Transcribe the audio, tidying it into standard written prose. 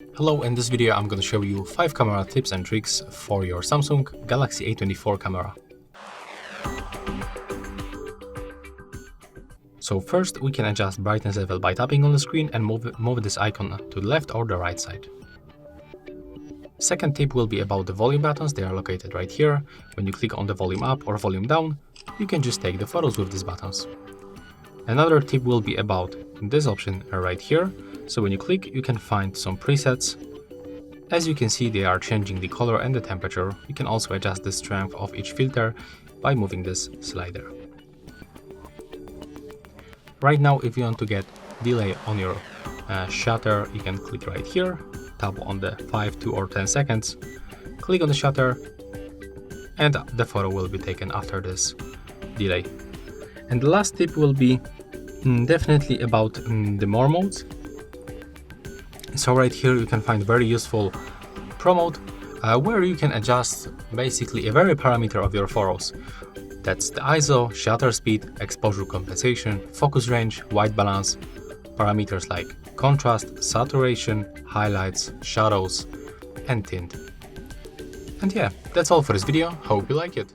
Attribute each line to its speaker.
Speaker 1: Hello, in this video I'm going to show you 5 camera tips and tricks for your Samsung Galaxy A24 camera. So first we can adjust brightness level by tapping on the screen and move this icon to the left or the right side. Second tip will be about the volume buttons. They are located right here. When you click on the volume up or volume down, you can just take the photos with these buttons. Another tip will be about this option right here. So when you click, you can find some presets. As you can see, they are changing the color and the temperature. You can also adjust the strength of each filter by moving this slider. Right now, if you want to get delay on your shutter, you can click right here, tap on the 5, 2 or 10 seconds, click on the shutter, and the photo will be taken after this delay. And the last tip will be definitely about the more modes. So right here you can find very useful Pro mode, where you can adjust basically every parameter of your photos. That's the ISO, shutter speed, exposure compensation, focus range, white balance, parameters like contrast, saturation, highlights, shadows, and tint. And yeah, that's all for this video. Hope you like it.